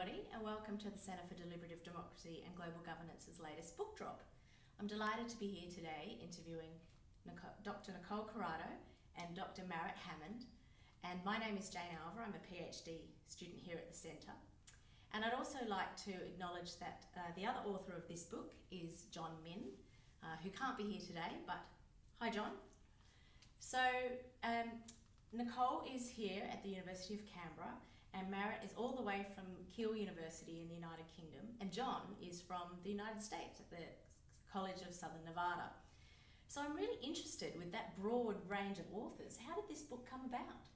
everybody, and welcome to the Centre for Deliberative Democracy and Global Governance's latest book drop. I'm delighted to be here today interviewing Dr. Nicole Curato and Dr. Marit Hammond. And my name is Jane Alver. I'm a PhD student here at the Centre. And I'd also like to acknowledge that the other author of this book is John Min, who can't be here today, but hi John. So Nicole is here at the University of Canberra, and Marit is all the way from Keele University in the United Kingdom, and John is from the United States at the College of Southern Nevada. So I'm really interested with that broad range of authors. How did this book come about?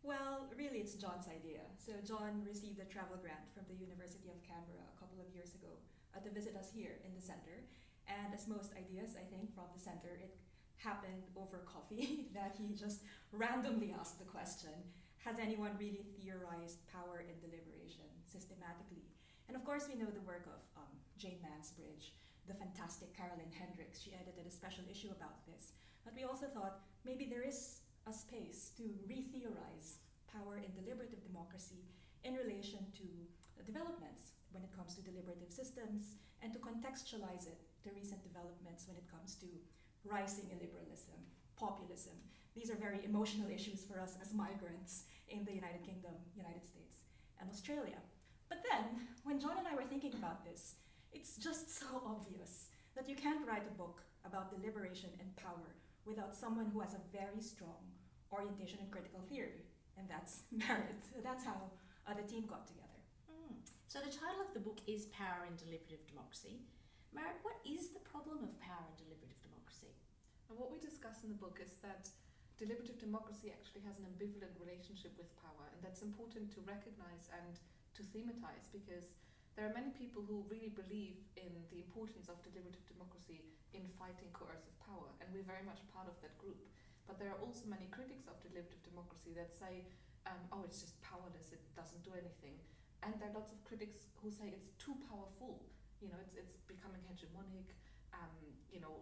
Well, really it's John's idea. So John received a travel grant from the University of Canberra a couple of years ago to visit us here in the centre. And as most ideas, I think, from the centre, it happened over coffee that he just randomly asked the question, has anyone really theorized power in deliberation systematically? And of course we know the work of Jane Mansbridge, the fantastic Carolyn Hendricks. She edited a special issue about this. But we also thought maybe there is a space to re-theorize power in deliberative democracy in relation to developments when it comes to deliberative systems, and to contextualize it to recent developments when it comes to rising illiberalism, populism. These are very emotional issues for us as migrants in the United Kingdom, United States, and Australia. But then, when John and I were thinking about this, it's just so obvious that you can't write a book about deliberation and power without someone who has a very strong orientation in critical theory, and that's Marit. That's how the team got together. So the title of the book is Power in Deliberative Democracy. Marit, what is the problem of power in deliberative democracy? And what we discuss in the book is that deliberative democracy actually has an ambivalent relationship with power, and that's important to recognize and to thematize, because there are many people who really believe in the importance of deliberative democracy in fighting coercive power, and we're very much part of that group. But there are also many critics of deliberative democracy that say, oh, it's just powerless, it doesn't do anything. And there are lots of critics who say it's too powerful, it's becoming hegemonic,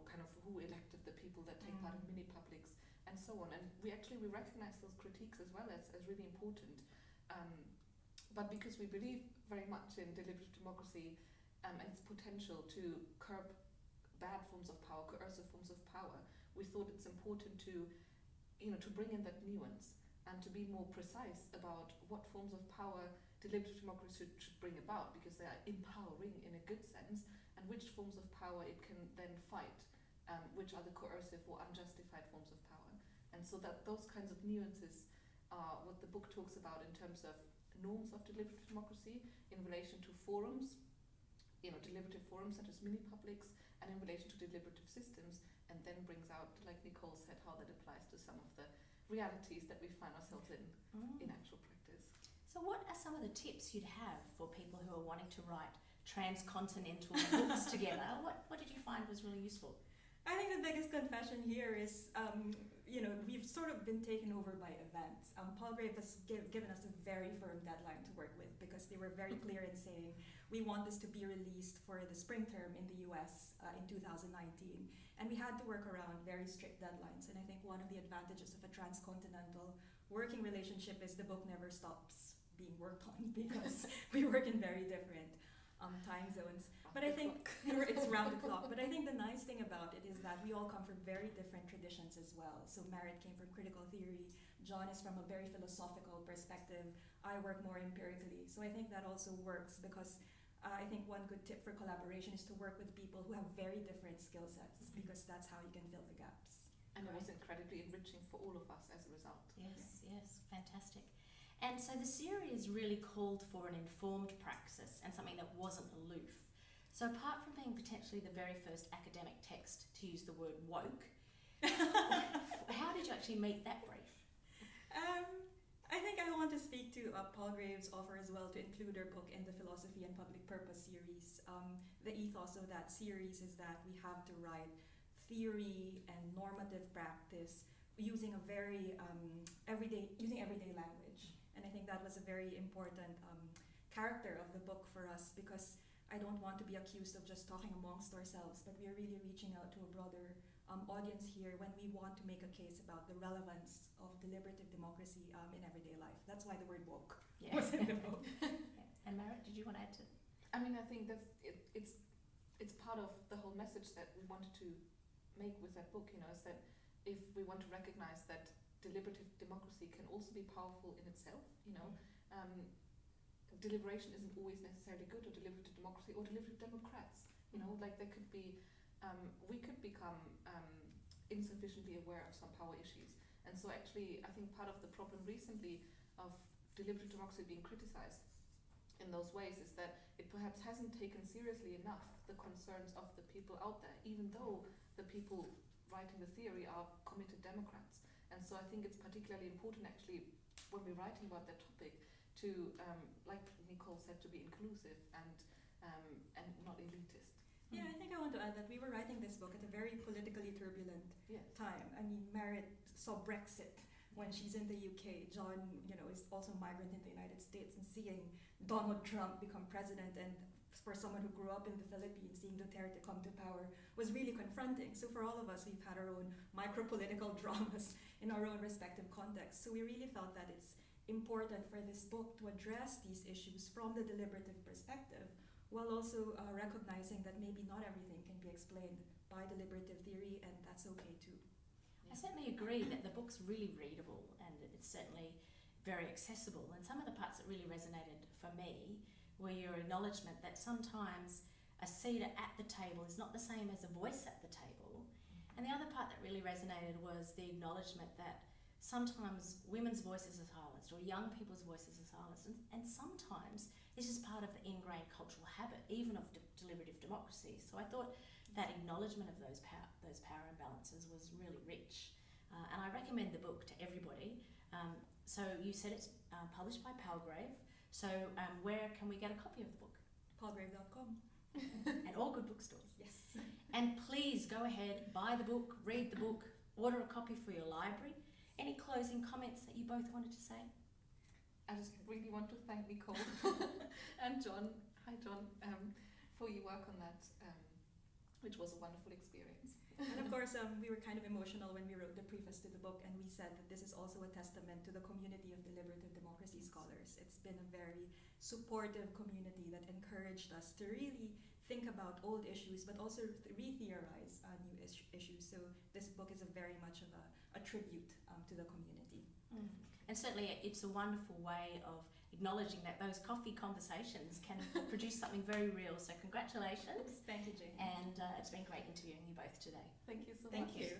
kind of who elected the people that take part in mini-publics, and so on. And we recognize those critiques as well as really important. But because we believe very much in deliberative democracy and its potential to curb bad forms of power, coercive forms of power, we thought it's important to bring in that nuance and to be more precise about what forms of power deliberative democracy should bring about, because they are empowering in a good sense, and which forms of power it can then fight, which are the coercive or unjustified forms of power. And so that those kinds of nuances are what the book talks about in terms of norms of deliberative democracy in relation to forums, deliberative forums such as mini-publics, and in relation to deliberative systems, and then brings out, like Nicole said, how that applies to some of the realities that we find ourselves in actual practice. So what are some of the tips you'd have for people who are wanting to write transcontinental books together? What did you find was really useful? I think the biggest confession here is, we've sort of been taken over by events. Palgrave has given us a very firm deadline to work with, because they were very clear in saying, we want this to be released for the spring term in the US in 2019. And we had to work around very strict deadlines. And I think one of the advantages of a transcontinental working relationship is the book never stops being worked on, because we work in very different time zones. But I think it's round the clock. But I think the nice thing about it is that we all come from very different traditions as well. So Marit came from critical theory, John is from a very philosophical perspective, I work more empirically. So I think that also works, because I think one good tip for collaboration is to work with people who have very different skill sets, because that's how you can fill the gaps. And it was incredibly enriching for all of us as a result. Yes, fantastic. And so the series really called for an informed praxis and something that wasn't aloof. So apart from being potentially the very first academic text to use the word woke, how did you actually meet that brief? I think I want to speak to Palgrave's offer as well to include her book in the Philosophy and Public Purpose series. The ethos of that series is that we have to write theory and normative practice using a very everyday language. And I think that was a very important character of the book for us, because I don't want to be accused of just talking amongst ourselves, but we are really reaching out to a broader audience here when we want to make a case about the relevance of deliberative democracy in everyday life. That's why the word woke was in the book. And Marit, did did you want to add to? I mean, I think it's part of the whole message that we wanted to make with that book, you know, is that if we want to recognize that deliberative democracy can also be powerful in itself, you know, deliberation isn't always necessarily good, or deliberative democracy, or deliberative democrats, you know, like there could be, we could become insufficiently aware of some power issues. And so actually, I think part of the problem recently of deliberative democracy being criticized in those ways is that it perhaps hasn't taken seriously enough the concerns of the people out there, even though the people writing the theory are committed Democrats. And so I think it's particularly important actually when we're writing about that topic to, like Nicole said, to be inclusive and not elitist. Yeah, I think I want to add that we were writing this book at a very politically turbulent time. I mean, Marit saw Brexit when she's in the UK. John, you know, is also a migrant in the United States, and seeing Donald Trump become president, and for someone who grew up in the Philippines, seeing Duterte come to power was really confronting. So for all of us, we've had our own micro-political dramas in our own respective contexts. So we really felt that it's important for this book to address these issues from the deliberative perspective, while also recognizing that maybe not everything can be explained by deliberative theory, and that's okay too. I certainly agree that the book's really readable, and it's certainly very accessible. And some of the parts that really resonated for me were your acknowledgement that sometimes a seat at the table is not the same as a voice at the table. And the other part that really resonated was the acknowledgement that sometimes women's voices are silenced, or young people's voices are silenced, and sometimes this is part of the ingrained cultural habit, even of deliberative democracy. So I thought that acknowledgement of those power imbalances was really rich. And I recommend the book to everybody. So you said it's published by Palgrave. So where can we get a copy of the book? Palgrave.com. And all good bookstores. Yes. And please go ahead, buy the book, read the book, order a copy for your library. Any closing comments that you both wanted to say? I just really want to thank Nicole and John, hi John, for your work on that, which was a wonderful experience. And of course, we were kind of emotional when we wrote the preface to the book, and we said that this is also a testament to the community of deliberative democracy scholars. It's been a very supportive community that encouraged us to really think about old issues, but also re-theorize new issues. So this book is very much of a tribute to the community. And certainly it's a wonderful way of acknowledging that those coffee conversations can produce something very real. So congratulations. Thank you, Jane. And it's been great interviewing you both today. Thank you so much. Thank you.